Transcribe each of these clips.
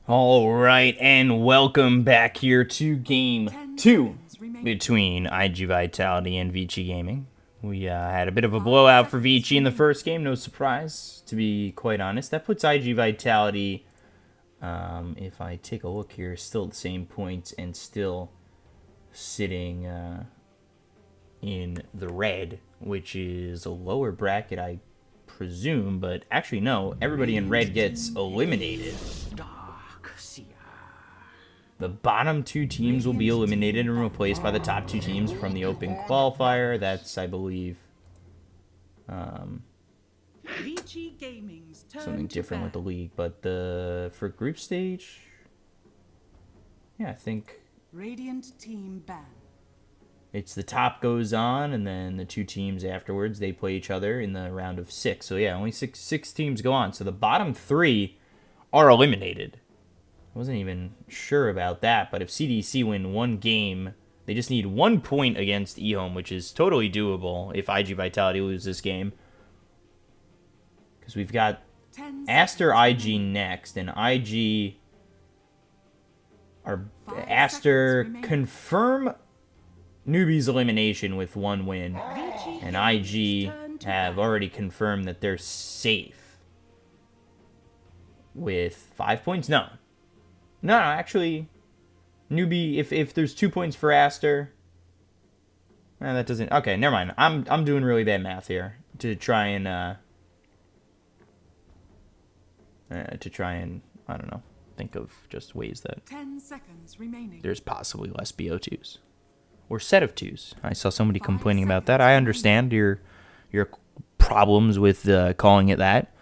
All right, and welcome back here to Game 2 between iG.Vitality and Vici Gaming. We had a bit of a blowout for Vici in the first game, no surprise, to be quite honest. That puts iG.Vitality, if I take a look here, still at the same points and still sitting in the red, which is a lower bracket, I presume, but actually no, everybody in red gets eliminated. The bottom two teams will be eliminated and replaced by the top two teams from the open qualifier. That's, I believe, something different with the league. But for group stage, yeah, I think Radiant team ban. It's the top goes on, and then the two teams afterwards, they play each other in the round of 6. So yeah, only six teams go on. So the bottom 3 are eliminated. I wasn't even sure about that, but if CDC win one game, they just need 1 point against eHome, which is totally doable if iG.Vitality loses this game. Because we've got Aster IG next, and IG are Aster confirm Newbie's elimination with 1 win, and IG have already confirmed that they're safe with 5 points. No, actually, Newbie, if there's 2 points for Aster, that doesn't, okay, never mind. I'm doing really bad math here to try and I don't know, think of just ways that 10 seconds remaining. there's possibly less BO2s or set of 2s. I saw somebody complaining about that. I understand your problems with calling it that.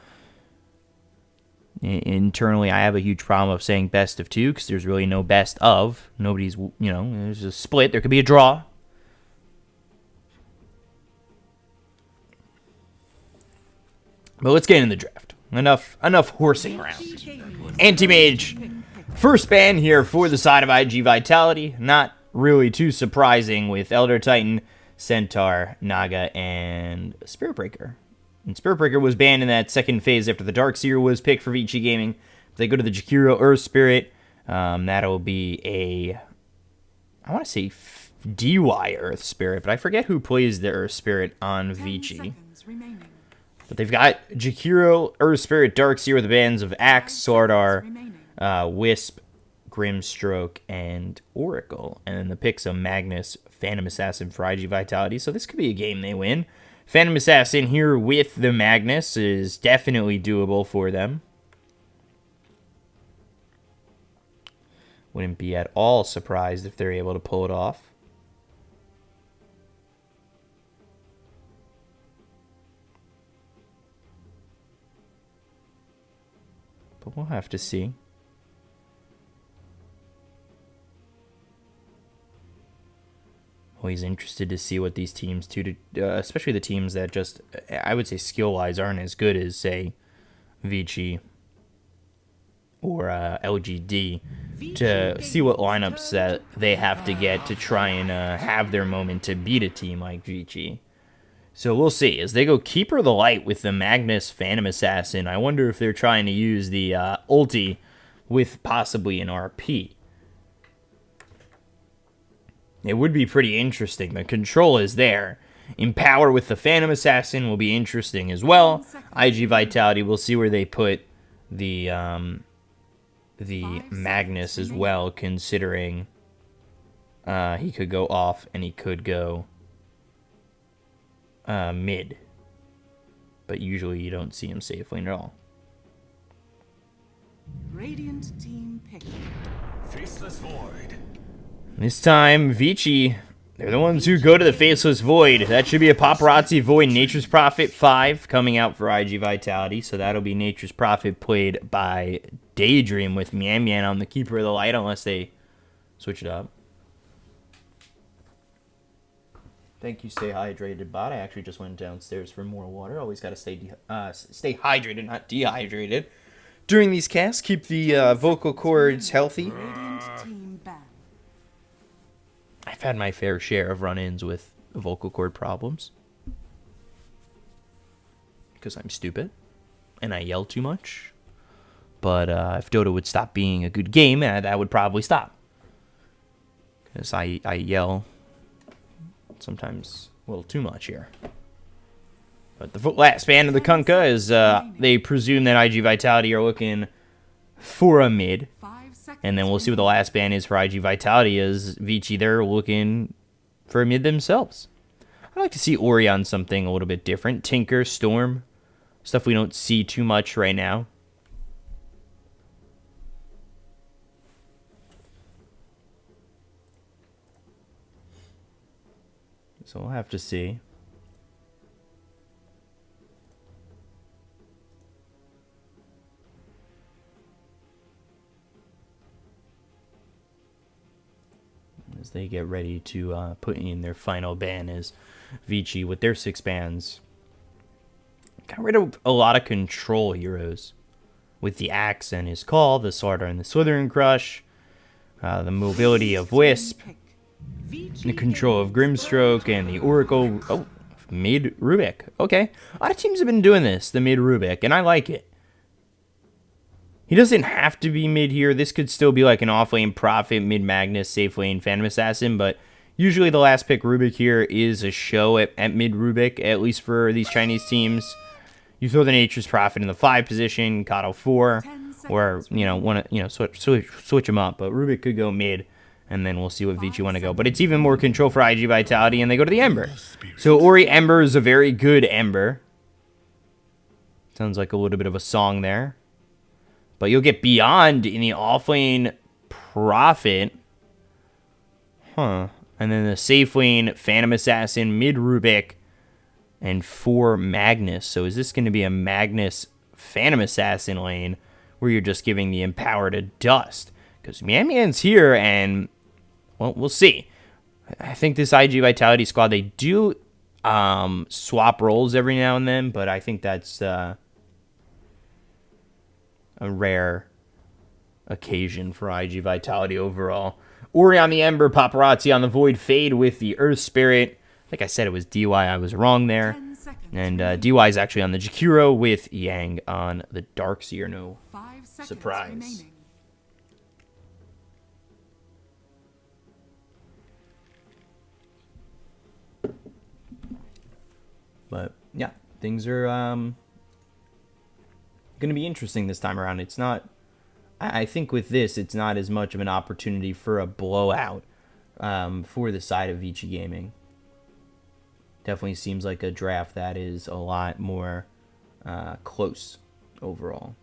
Internally, I have a huge problem of saying best of 2 because there's really no best of. Nobody's, there's a split. There could be a draw. But let's get in the draft. Enough horsing around. Anti-Mage, first ban here for the side of iG.Vitality. Not really too surprising with Elder Titan, Centaur, Naga, and Spirit Breaker. And Spirit Breaker was banned in that second phase after the Darkseer was picked for Vici Gaming. They go to the Jakiro Earth Spirit. That'll be I want to say DY Earth Spirit, but I forget who plays the Earth Spirit on Vici. But they've got Jakiro Earth Spirit Darkseer with the bans of Axe, Slardar, Wisp, Grimstroke, and Oracle. And then the picks of Magnus, Phantom Assassin for iG.Vitality. So this could be a game they win. Phantom Assassin here with the Magnus is definitely doable for them. Wouldn't be at all surprised if they're able to pull it off. But we'll have to see. Always interested to see what these teams do, especially the teams that just, I would say skill-wise, aren't as good as, say, Vici or LGD, to see what lineups that they have to get to try and have their moment to beat a team like Vici. So we'll see. As they go Keeper of the Light with the Magnus Phantom Assassin, I wonder if they're trying to use the ulti with possibly an RP. It would be pretty interesting. The control is there. Empower with the Phantom Assassin will be interesting as well. iG.Vitality, we'll see where they put the Magnus as well, considering he could go off and he could go mid. But usually you don't see him safe lane at all. Radiant team pick. Faceless Void. This time, Vici, they're the ones who go to the Faceless Void. That should be a Paparazzi Void Nature's Prophet 5 coming out for iG.Vitality. So that'll be Nature's Prophet played by Daydream with Mian Mian on the Keeper of the Light, unless they switch it up. Thank you, Stay Hydrated bot. I actually just went downstairs for more water. Always got to stay hydrated, not dehydrated. During these casts, keep the vocal cords healthy. Radiant team ban. I've had my fair share of run-ins with vocal cord problems. Because I'm stupid. And I yell too much. But if Dota would stop being a good game, that would probably stop. Because I yell sometimes a little too much here. But the last ban of the Kunkka is they presume that iG.Vitality are looking for a mid. 5 seconds. And then we'll see what the last ban is for iG.Vitality as Vici, they're looking for a mid themselves. I'd like to see Ori on something a little bit different. Tinker, Storm, stuff we don't see too much right now. So we'll have to see. As they get ready to put in their final ban as Vici with their 6 bans. Got rid of a lot of control heroes. With the Axe and his Call, the Slardar and the Slithering Crush, the mobility of Wisp, the control of Grimstroke, and the Oracle. Oh, mid Rubik. Okay. A lot of teams have been doing this, the mid Rubik, and I like it. He doesn't have to be mid here. This could still be like an off-lane Prophet, mid Magnus, safe lane Phantom Assassin, but usually the last pick Rubik here is a show at mid Rubik, at least for these Chinese teams. You throw the Nature's Prophet in the 5 position, Kato 4, or, switch them up, but Rubik could go mid. And then we'll see what Vici want to go. But it's even more control for iG.Vitality, and they go to the Ember. So Ori Ember is a very good Ember. Sounds like a little bit of a song there. But you'll get Beyond in the offlane Prophet. Huh. And then the safe lane Phantom Assassin, mid Rubik, and 4 Magnus. So is this going to be a Magnus Phantom Assassin lane where you're just giving the Empower to Dust? Because Mian Mian's here, and well, we'll see. I think this iG.Vitality squad, they do swap roles every now and then, but I think that's a rare occasion for iG.Vitality overall. Ori on the Ember, Paparazzi on the Void, Fade with the Earth Spirit. Like I said, it was DY. I was wrong there. And DY is actually on the Jakiro with Yang on the Darkseer. No surprise. Remaining. But yeah, things are going to be interesting this time around. It's not, I think with this, it's not as much of an opportunity for a blowout for the side of Vici Gaming. Definitely seems like a draft that is a lot more close overall.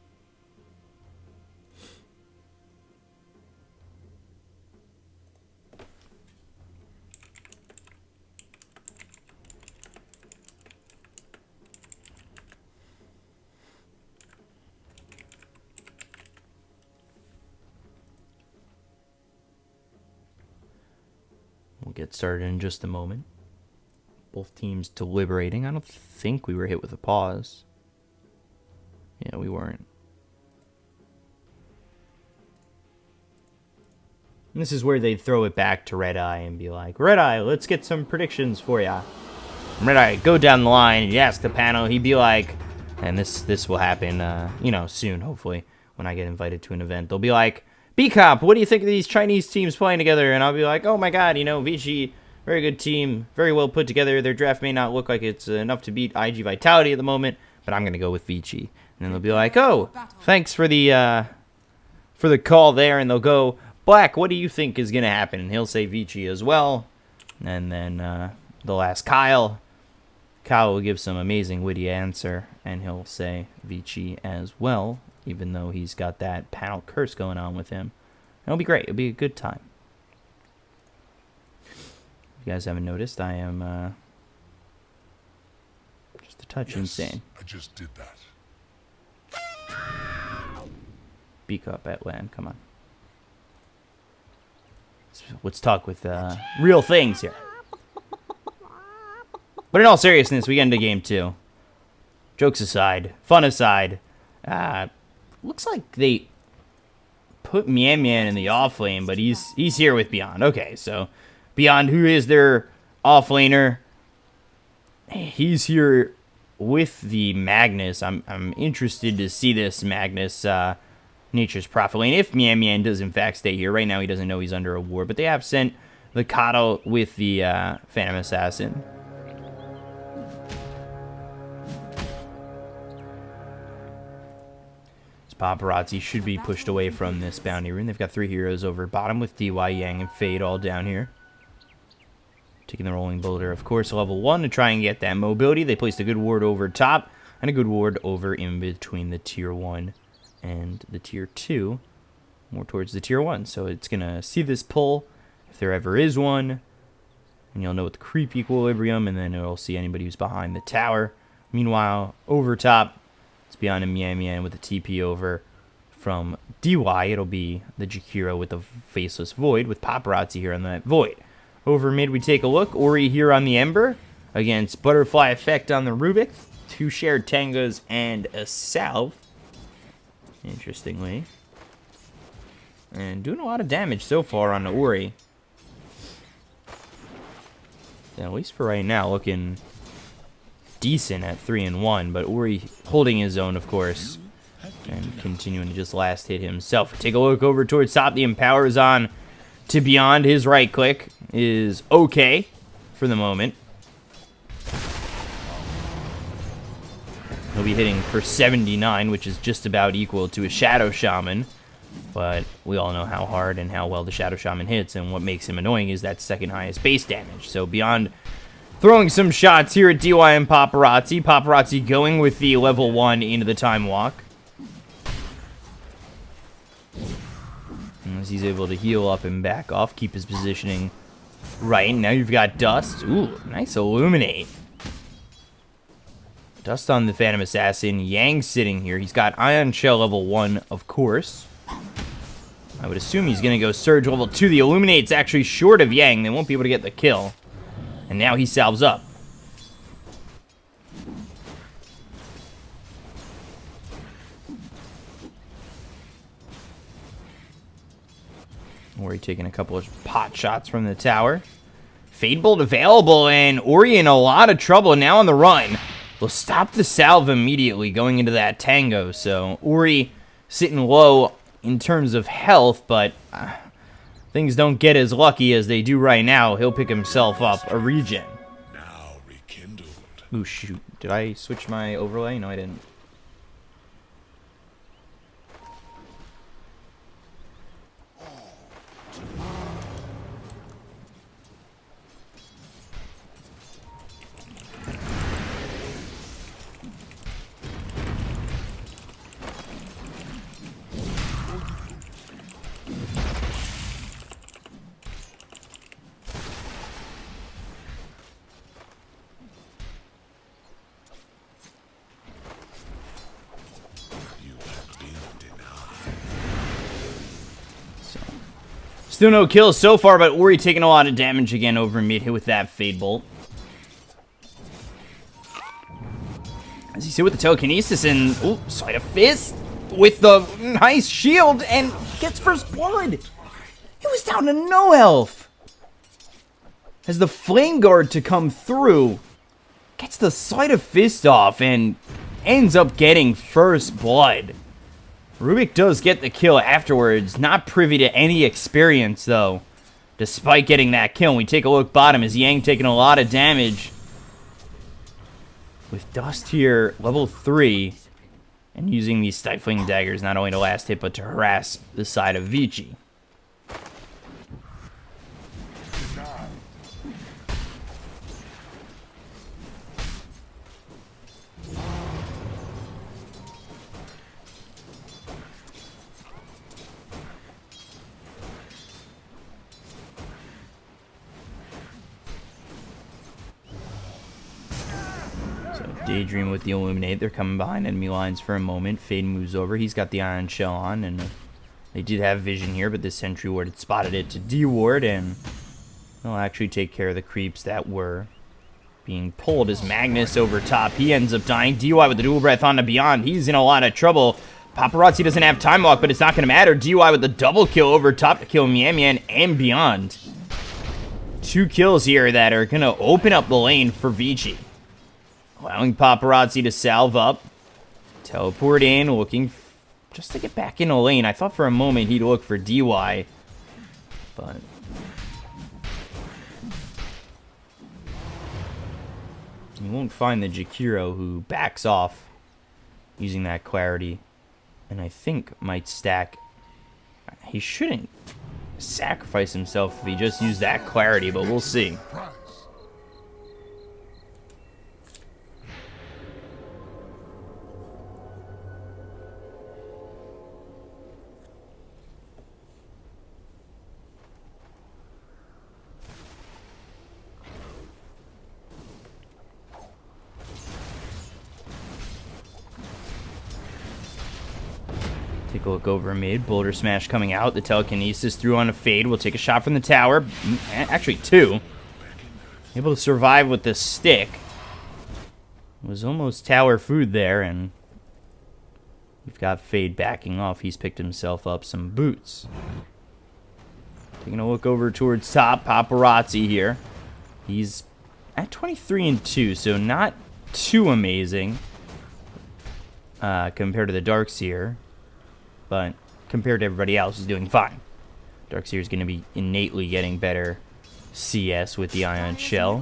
We'll get started in just a moment. Both teams deliberating. I don't think we were hit with a pause. Yeah, we weren't. And this is where they'd throw it back to Red Eye and be like, Red Eye, let's get some predictions for ya. Red Eye, go down the line and you ask the panel. He'd be like, and this will happen, soon, hopefully, when I get invited to an event. They'll be like, Bkop, what do you think of these Chinese teams playing together? And I'll be like, oh my god, Vici, very good team, very well put together. Their draft may not look like it's enough to beat iG.Vitality at the moment, but I'm going to go with Vici. And then they'll be like, oh, thanks for the call there. And they'll go, Black, what do you think is going to happen? And he'll say Vici as well. And then they'll ask Kyle. Kyle will give some amazing witty answer, and he'll say Vici as well, even though he's got that panel curse going on with him. It'll be great. It'll be a good time. If you guys haven't noticed, I am just a touch insane. I just did that. Bkop at land, come on. Let's talk with real things here. But in all seriousness, we get into game 2. Jokes aside, fun aside, looks like they put Mian Mian in the off lane, but he's here with Beyond. Okay, so Beyond, who is their off laner, he's here with the Magnus. I'm interested to see this Magnus Nature's Prophet lane. If Mian Mian does in fact stay here. Right now he doesn't know he's under a ward, but they have sent the Coddle with the Phantom Assassin. Paparazzi should be pushed away from this bounty rune. They've got 3 heroes over bottom with DY, Yang, and Fade all down here. Taking the Rolling Boulder, of course, level 1 to try and get that mobility. They placed a good ward over top and a good ward over in between the tier 1 and the tier 2. More towards the tier 1. So it's going to see this pull, if there ever is one. And you'll know what the creep equilibrium, and then it'll see anybody who's behind the tower. Meanwhile, over top, it's beyond a Mian Mian with a TP over from DY. It'll be the Jakiro with the Faceless Void with Paparazzi here on that Void. Over mid, we take a look. Ori here on the Ember against Butterfly Effect on the Rubik. 2 shared Tangos and a Salve. Interestingly. And doing a lot of damage so far on the Ori. Yeah, at least for right now, looking decent at 3-1, but Ori holding his own, of course, and continuing to just last hit himself. Take a look over towards top. The Empower is on to Beyond. His right click is okay for the moment. He'll be hitting for 79, which is just about equal to a Shadow Shaman, but we all know how hard and how well the Shadow Shaman hits, and what makes him annoying is that second highest base damage. So Beyond throwing some shots here at DY and Paparazzi. Paparazzi going with the level 1 into the Time Walk. As he's able to heal up and back off, keep his positioning right. Now you've got Dust. Ooh, nice Illuminate. Dust on the Phantom Assassin. Yang sitting here. He's got Ion Shell level 1, of course. I would assume he's going to go Surge level 2. The Illuminate's actually short of Yang. They won't be able to get the kill. And now he salves up. Ori taking a couple of pot shots from the tower. Fade Bolt available, and Ori in a lot of trouble now on the run. Will stop the salve immediately going into that Tango. So Ori sitting low in terms of health, but things don't get as lucky as they do right now. He'll pick himself up a regen. Now rekindled. Ooh, shoot. Did I switch my overlay? No, I didn't. Still no kills so far, but Ori taking a lot of damage again over mid hit with that Fade Bolt. As he's hit with the Telekinesis and, ooh, Sleight of Fist with the nice shield and gets first blood. He was down to no health. Has the Flame Guard to come through, gets the Sleight of Fist off and ends up getting first blood. Rubik does get the kill afterwards, not privy to any experience though, despite getting that kill. And we take a look bottom as Yang taking a lot of damage. With Dust here, level 3, and using these Stifling Daggers not only to last hit, but to harass the side of Vici. Daydream with the Illuminate. They're coming behind enemy lines for a moment. Fade moves over. He's got the Ion Shell on, and they did have vision here, but this Sentry Ward had spotted it to D-Ward, and they'll actually take care of the creeps that were being pulled as Magnus over top. He ends up dying. DY with the Dual Breath on to Beyond. He's in a lot of trouble. Paparazzi doesn't have Time Walk, but it's not going to matter. DY with the double kill over top to kill Mian Mian and Beyond. 2 kills here that are going to open up the lane for Vici. Allowing Paparazzi to salve up. Teleport in, looking just to get back in a lane. I thought for a moment he'd look for DY, but you won't find the Jakiro, who backs off using that clarity, and I think might stack. He shouldn't sacrifice himself if he just used that clarity, but we'll see. Take a look over mid. Boulder Smash coming out. The telekinesis through on a fade. We'll take a shot from the tower. Actually, two. Able to survive with the stick. Was almost tower food there, and we've got Fade backing off. He's picked himself up some boots. Taking a look over towards top. Paparazzi here. He's at 23-2, so not too amazing compared to the Darkseer. But compared to everybody else, he's doing fine. Darkseer is going to be innately getting better CS with the Ion Shell.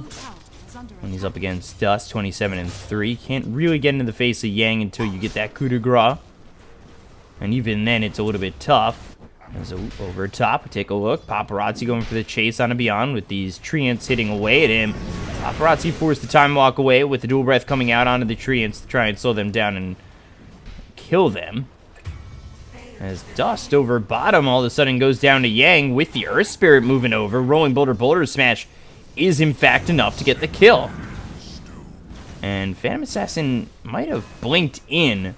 When he's up against Dust, 27-3. Can't really get into the face of Yang until you get that coup de grace. And even then, it's a little bit tough. As over top, take a look. Paparazzi going for the chase on a Beyond with these Treants hitting away at him. Paparazzi forced the time walk away with the dual breath coming out onto the Treants to try and slow them down and kill them. As Dust over bottom all of a sudden goes down to Yang with the Earth Spirit moving over. Rolling Boulder Smash is in fact enough to get the kill. And Phantom Assassin might have blinked in.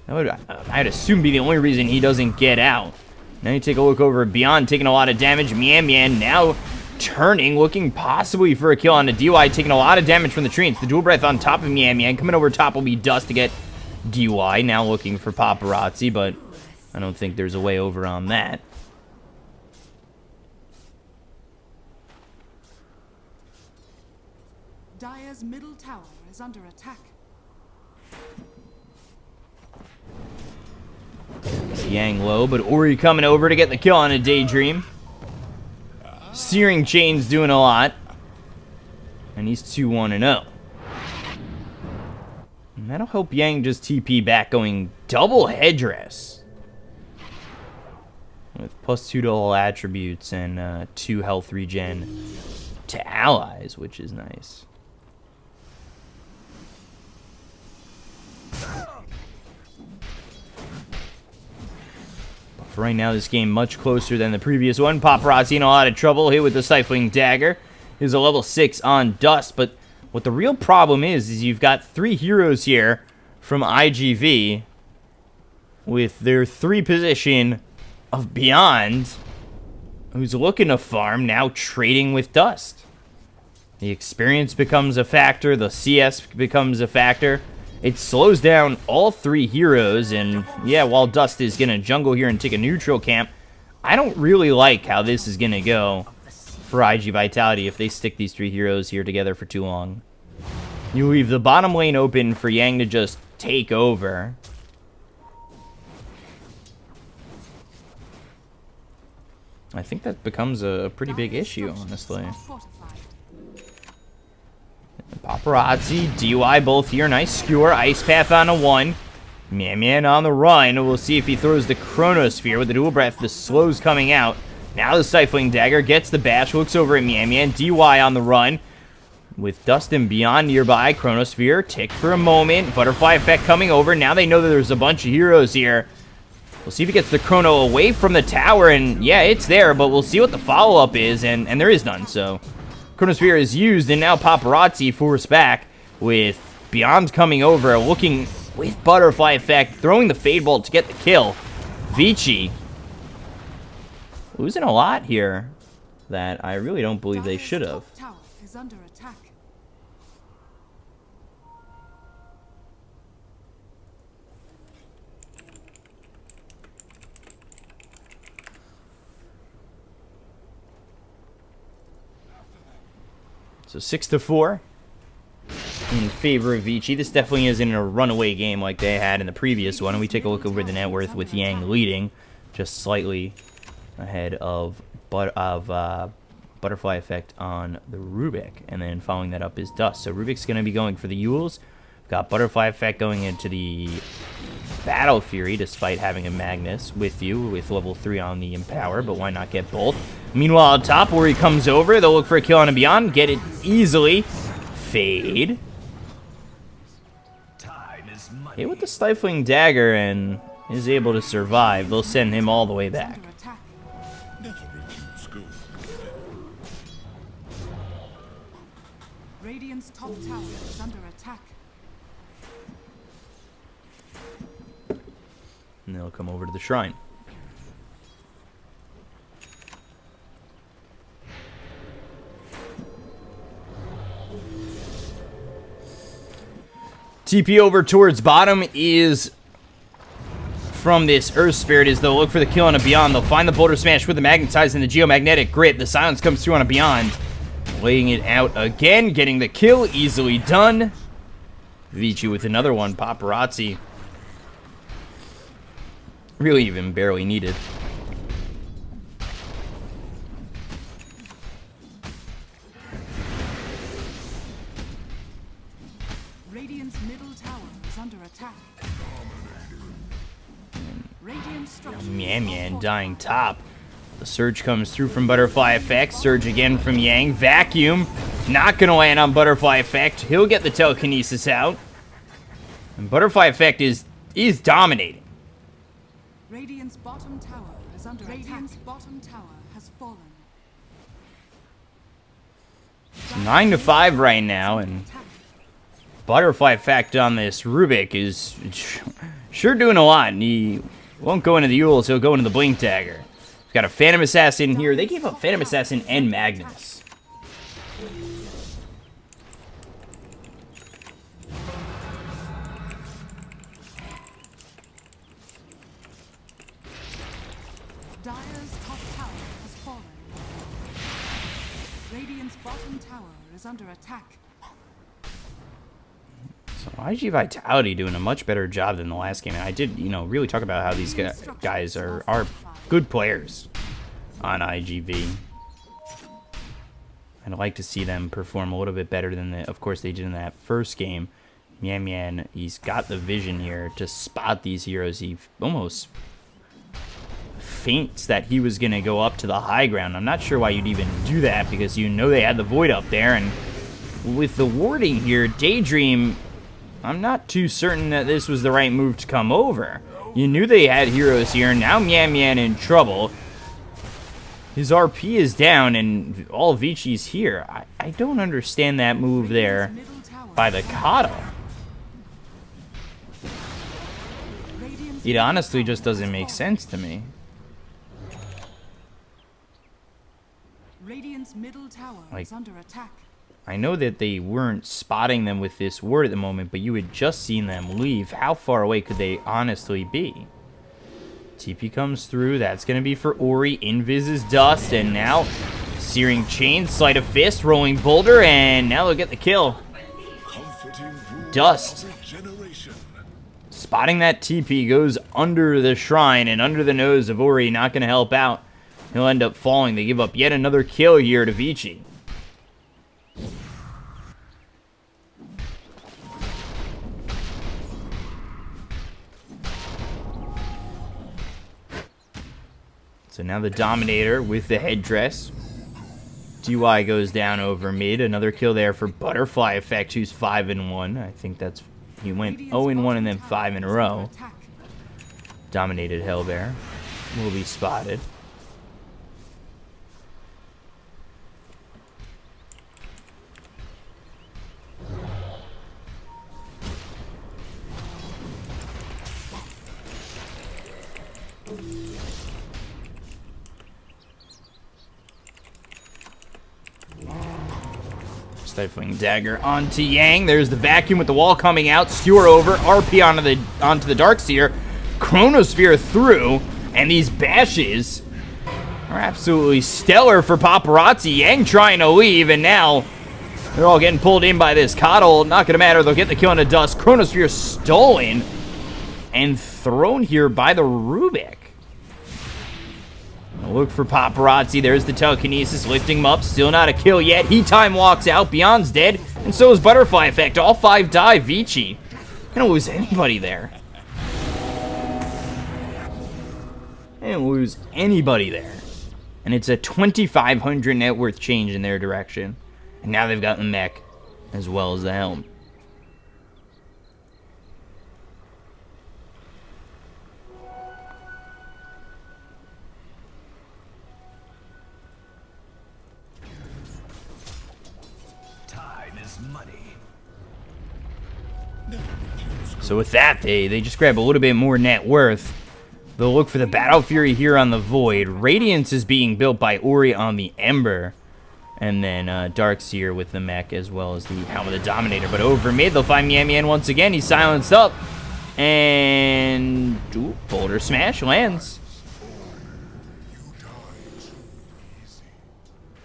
That would, I'd assume, be the only reason he doesn't get out. Now you take a look over Beyond, taking a lot of damage. Mian now turning, looking possibly for a kill on the DY, taking a lot of damage from the Treants. The dual breath on top of Mian. Coming over top will be Dust to get DY. Now looking for Paparazzi, but I don't think there's a way over on that. Dire's middle tower is under attack. It's Yang low, but Ori coming over to get the kill on a Daydream. Searing Chain's doing a lot. And he's 2-1-0. And that'll help Yang just TP back, going double headdress. With +2 to all attributes and 2 health regen to allies, which is nice. But for right now, this game much closer than the previous one. Paparazzi in a lot of trouble, hit with the Stifling Dagger. Is a level 6 on Dust, but what the real problem is you've got 3 heroes here from iG.V with their 3 position of Beyond, who's looking to farm, now trading with Dust. The experience becomes a factor, the CS becomes a factor. It slows down all 3 heroes, and yeah, while Dust is gonna jungle here and take a neutral camp, I don't really like how this is gonna go for iG.Vitality if they stick these 3 heroes here together for too long. You leave the bottom lane open for Yang to just take over. I think that becomes a pretty big issue, honestly. Paparazzi, DY both here. Nice skewer. Ice Path on a 1. Mian on the run. We'll see if he throws the Chronosphere with the dual breath. The slow's coming out. Now the Stifling Dagger gets the bash. Looks over at Mian. DY on the run. With Dust and Beyond nearby. Chronosphere. Tick for a moment. Butterfly effect coming over. Now they know that there's a bunch of heroes here. We'll see if he gets the Chrono away from the tower, and yeah, it's there, but we'll see what the follow-up is, and there is none, so Chronosphere is used, and now Paparazzi forced back with Beyond coming over, looking with Butterfly effect, throwing the Fade Bolt to get the kill. Vici losing a lot here that I really don't believe they should have. Tower is under attack. So 6-4. in favor of Vici. This definitely isn't a runaway game like they had in the previous one. And we take a look over the net worth with Yang leading, just slightly ahead of Butterfly Effect on the Rubik. And then following that up is Dust. So Rubik's going to be going for the Yules. Got Butterfly Effect going into the Battle Fury, despite having a Magnus with you, with level 3 on the Empower, but why not get both? Meanwhile, on top, where he comes over, they'll look for a kill on and beyond, get it easily. Fade. Hit with the Stifling Dagger and is able to survive. They'll send him all the way back. Under attack. Never refuse good. Radiant's top tower is under attack. And they'll come over to the shrine. TP over towards bottom is from this Earth Spirit as they'll look for the kill on a Beyond. They'll find the Boulder Smash with the Magnetize and the Geomagnetic Grip. The silence comes through on a Beyond. Laying it out again, getting the kill, easily done. Vici with another one, Paparazzi. Really even barely needed. Radiant's middle tower is under attack. Radiant structure. Man dying top. The Surge comes through from Butterfly Effect. Surge again from Yang. Vacuum. Not going to land on Butterfly Effect. He'll get the Telekinesis out. And Butterfly Effect is dominating. Radiant's bottom tower is under attack. Radiant's bottom tower has fallen. 9-5 right now, and Butterfly Effect on this Rubik is sure doing a lot. And he won't go into the Yules, he'll go into the Blink Dagger. We've got a Phantom Assassin here. They gave up Phantom Assassin and Magnus. Dire's top tower has fallen. Radiant's bottom tower is under attack. So iG.Vitality doing a much better job than the last game. And I did, really talk about how these guys are good players on iG.V. I'd like to see them perform a little bit better than, of course, they did in that first game. Mian, he's got the vision here to spot these heroes. He almost feints that he was going to go up to the high ground. I'm not sure why you'd even do that, because they had the Void up there. And with the warding here, Daydream, I'm not too certain that this was the right move to come over. You knew they had heroes here. Now Mian in trouble. His RP is down, and all Vici's here. I don't understand that move there by the Kato. It honestly just doesn't make sense to me. Radiant's middle tower is under attack. I know that they weren't spotting them with this ward at the moment, but you had just seen them leave. How far away could they honestly be? TP comes through. That's going to be for Ori. Invis is Dust, and now Searing Chain, Sleight of Fist, Rolling Boulder, and now they'll get the kill. Dust. Spotting that TP goes under the shrine and under the nose of Ori. Not going to help out. He'll end up falling. They give up yet another kill here to Vici. So now the Dominator with the headdress. DY goes down over mid. Another kill there for Butterfly Effect, who's 5-1. I think he went 0-1 and then 5 in a row. Dominated Hellbear. Will be spotted. Stifling Dagger onto Yang. There's the Vacuum with the wall coming out. Skewer over. RP onto the Darkseer. Chronosphere through. And these bashes are absolutely stellar for Paparazzi. Yang trying to leave. And now They're all getting pulled in by this Coddle. Not going to matter. They'll get the kill on the Dust. Chronosphere stolen and thrown here by the Rubik. Look for Paparazzi. There's the telekinesis lifting him up. Still not a kill yet. He time walks out. Beyond's dead. And so is Butterfly Effect. All 5 die. Vici. Gonna lose anybody there. Didn't lose anybody there. And it's a 2,500 net worth change in their direction. And now they've got the mech as well as the helm. Time is money. So with that, they just grab a little bit more net worth. They'll look for the Battle Fury here on the Void. Radiance is being built by Ori on the Ember. And then Darkseer with the mech as well as the Helm of the Dominator. But over mid, they'll find Mian Mian once again. He's silenced up. And ooh, Boulder Smash lands.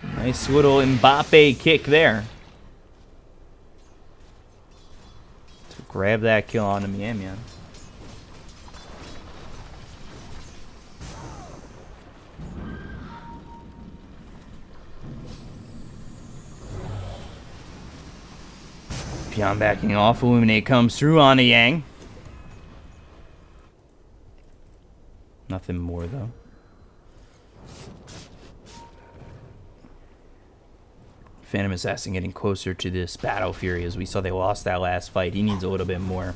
Nice little Mbappe kick there. To grab that kill onto Mian Mian. Beyond backing off, Illuminate comes through on a Yang. Nothing more though. Phantom Assassin getting closer to this Battle Fury as we saw they lost that last fight. He needs a little bit more.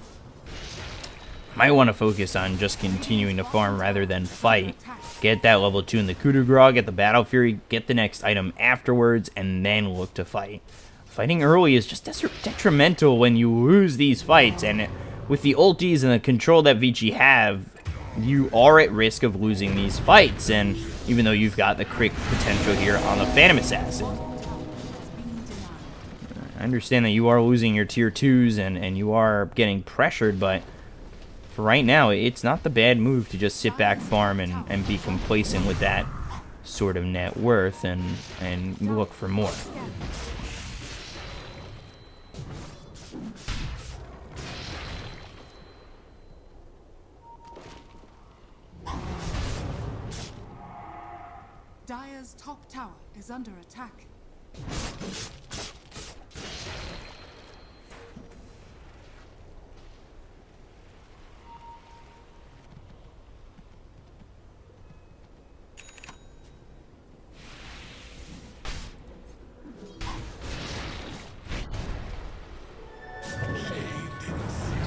Might want to focus on just continuing to farm rather than fight. Get that level 2 in the Coup de Grace, get the Battle Fury, get the next item afterwards, and then look to fight. Fighting early is just detrimental when you lose these fights, and with the ultis and the control that Vici have, you are at risk of losing these fights, and even though you've got the crit potential here on the Phantom Assassin. I understand that you are losing your tier 2s and you are getting pressured, but for right now, it's not the bad move to just sit back, farm, and be complacent with that sort of net worth and look for more. Dire's top tower is under attack.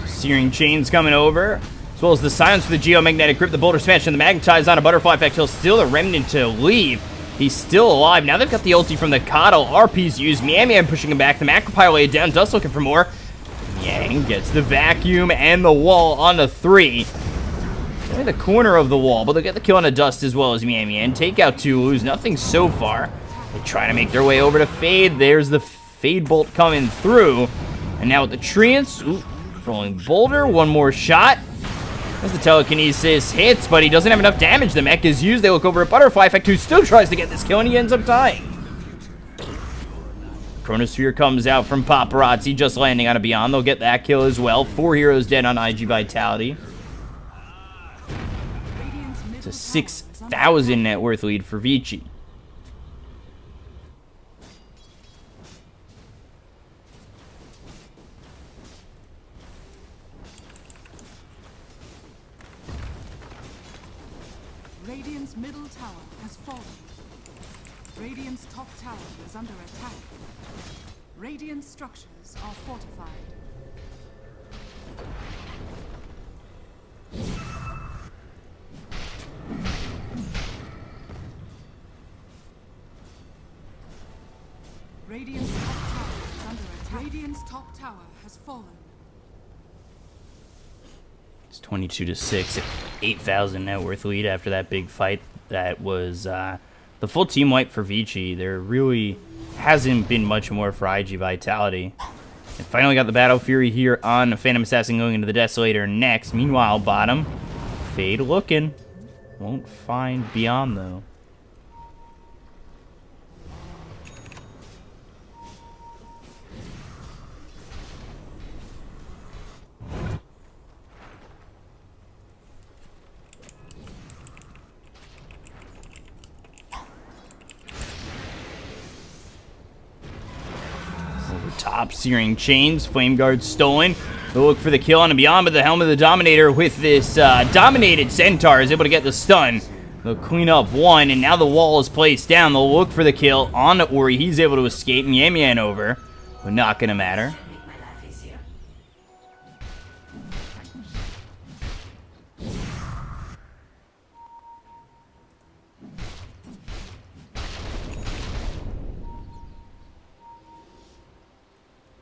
Searing Chains coming over, as well as the silence for the Geomagnetic Grip, the Boulder Smash, and the Magnetize on a Butterfly Effect. He'll steal the Remnant to leave. He's still alive. Now they've got the ulti from the Coddle. RP's used. Mian Mian pushing him back. The Macropile laid down. Dust looking for more. Yang gets the Vacuum and the wall on the 3. Only the corner of the wall, but they'll get the kill on the Dust as well as Mian Mian. Take out 2, lose nothing so far. They try to make their way over to Fade. There's the Fade Bolt coming through. And now with the Treants, rolling Boulder, one more shot. As the telekinesis hits, but he doesn't have enough damage. The mech is used. They look over at Butterfly Effect, who still tries to get this kill, and he ends up dying. Chronosphere comes out from Paparazzi, just landing on a Beyond. They'll get that kill as well. 4 heroes dead on iG.Vitality. It's a 6,000 net worth lead for Vici. Radiant's middle tower has fallen. Radiant's top tower is under attack. Radiant structures are fortified. Radiant's top tower is under attack. Radiant's top tower has fallen. It's 22-6, 8,000 net worth lead after that big fight. That was the full team wipe for Vici. There really hasn't been much more for iG.Vitality. And finally got the Battle Fury here on Phantom Assassin going into the Desolator next. Meanwhile, bottom, Fade looking. Won't find Beyond though. top. Searing Chains, Flame Guard stolen. They'll look for the kill on and beyond, but the Helm of the Dominator with this dominated Centaur is able to get the stun. They'll clean up one, and now the wall is placed down. They'll look for the kill on Ori. He's able to escape. Yan over, but not going to matter.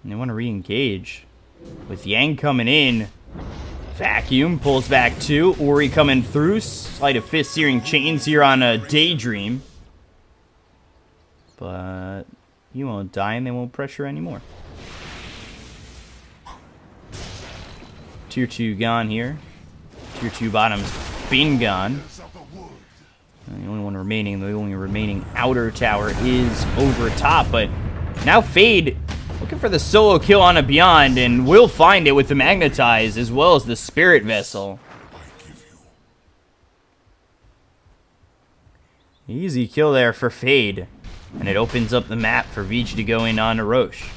And they want to re-engage. With Yang coming in, Vacuum pulls back 2. Ori coming through. Sleight of Fist, Searing Chains here on a Daydream. But you won't die and they won't pressure anymore. Tier 2 gone here. Tier 2 bottom's been gone. And the only remaining outer tower is over top. But now Fade looking for the solo kill on a Beyond, and will find it with the Magnetize as well as the Spirit Vessel. Easy kill there for Fade, and it opens up the map for Vici to go in on Roche.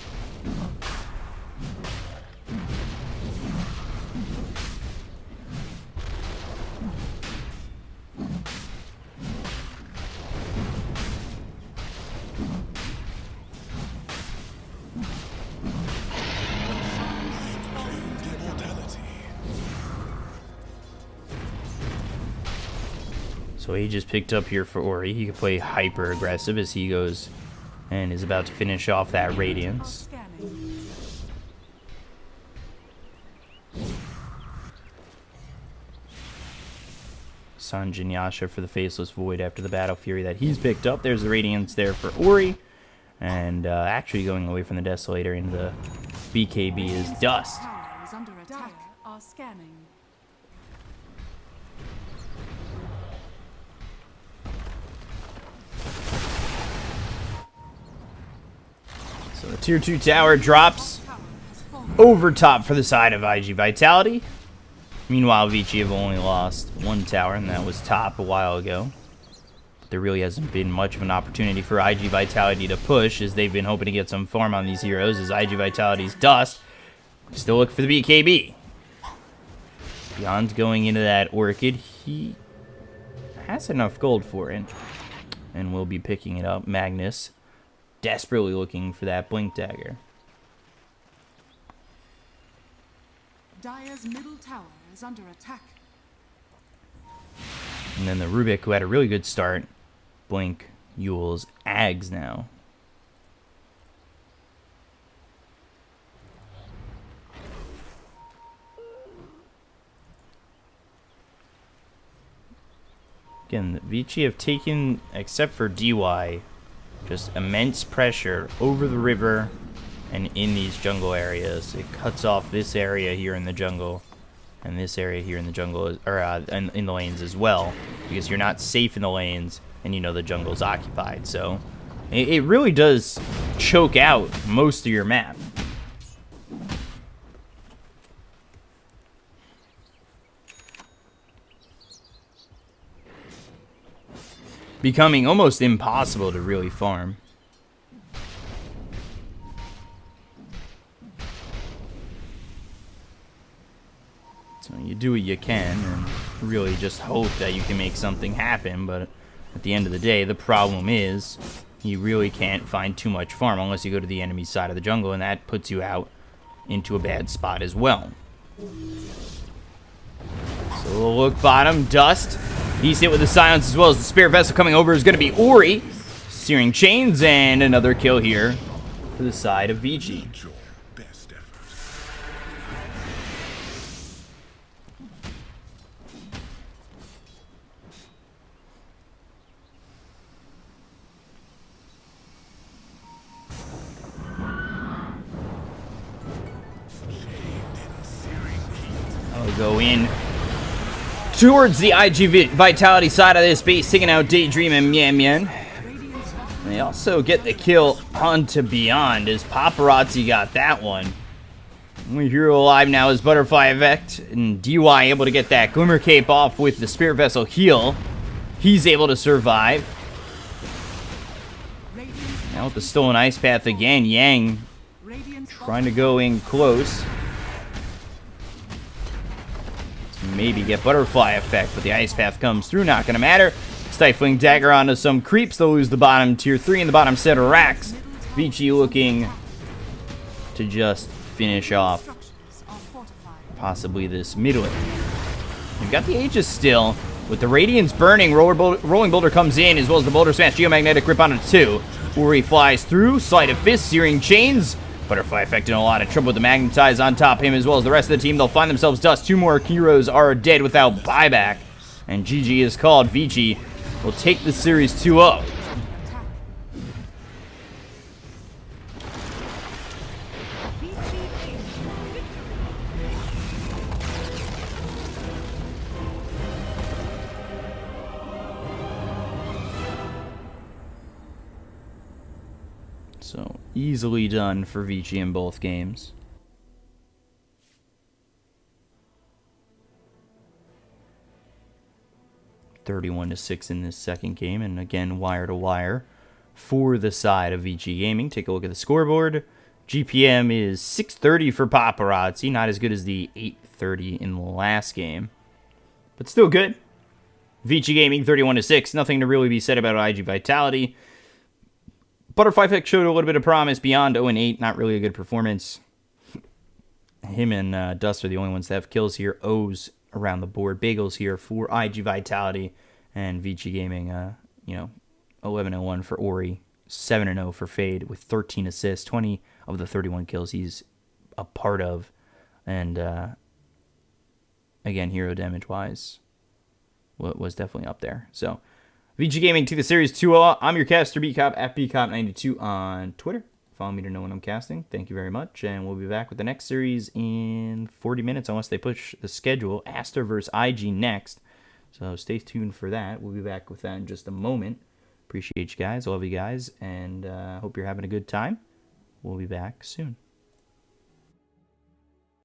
So he just picked up here for Ori. He can play hyper aggressive as he goes and is about to finish off that Radiance. Sanjin Yasha for the Faceless Void after the Battle Fury that he's picked up. There's the Radiance there for Ori. And actually going away from the Desolator into the BKB is Dust. Is under attack. Are scanning. So the tier 2 tower drops over top for the side of iG.Vitality. Meanwhile, Vici have only lost 1 tower, and that was top a while ago. But there really hasn't been much of an opportunity for iG.Vitality to push, as they've been hoping to get some farm on these heroes, as iG.Vitality's Dust. Still look for the BKB. Beyond's going into that Orchid. He has enough gold for it, and will be picking it up. Magnus desperately looking for that Blink Dagger. Dire's middle tower is under attack. And then the Rubik, who had a really good start. Blink, Yule's Ags now. Again, the Vici have taken, except for DY, just immense pressure over the river and in these jungle areas. It cuts off this area here in the jungle and this area here in the jungle, or in the lanes as well, because you're not safe in the lanes and you know the jungle's occupied. So it really does choke out most of your map. Becoming almost impossible to really farm. So you do what you can and really just hope that you can make something happen, but at the end of the day, the problem is you really can't find too much farm unless you go to the enemy side of the jungle, and that puts you out into a bad spot as well. So we'll look bottom, Dust. He's hit with the Silence as well as the Spirit Vessel coming over is going to be Ori. Searing Chains, and another kill here for the side of Vici. I'll go in towards the iG.Vitality side of this base, taking out Daydream and Mian. And they also get the kill onto Beyond, as Paparazzi got that one. Only hero alive now is Butterfly Effect, and DY able to get that Glimmer Cape off with the Spirit Vessel heal. He's able to survive. Now with the Stolen Ice Path again, Yang Radiant's Trying to go in close. Maybe get butterfly effect, but the ice path comes through, not gonna matter. Stifling dagger onto some creeps, they'll lose the bottom tier 3 and the bottom set of racks. Vici looking to just finish off structures are fortified. possibly this mid lane. We've got the Aegis still, with the Radiance burning, Rolling Boulder comes in, as well as the Boulder Smash, Geomagnetic Grip onto 2. Uri flies through, Sleight of Fist, Searing Chains. Butterfly Effect in a lot of trouble with the Magnetize on top of him, as well as the rest of the team. They'll find themselves dust. 2 more heroes are dead without buyback. And GG is called. Vici will take the series 2-0. So, easily done for Vici in both games. (31-6) in this second game, and again, wire to wire for the side of Vici Gaming. Take a look at the scoreboard. GPM is 630 for Paparazzi, not as good as the 830 in the last game, but still good. Vici Gaming 31-6. Nothing to really be said about iG.Vitality. Butterfly Effect showed a little bit of promise beyond 0-8. Not really a good performance. Him and Dust are the only ones that have kills here. O's around the board. Bagels here for iG.Vitality. And Vici Gaming, 11-1 for Ori. 7-0 for Fade with 13 assists. 20 of the 31 kills he's a part of. And, again, hero damage-wise, was definitely up there. So, Vici Gaming to the series 2-0. I'm your caster, Bkop, at Bkop92 on Twitter. Follow me to know when I'm casting. Thank you very much, and we'll be back with the next series in 40 minutes, unless they push the schedule. Aster versus IG next, so stay tuned for that. We'll be back with that in just a moment. Appreciate you guys, love you guys, and hope you're having a good time. We'll be back soon.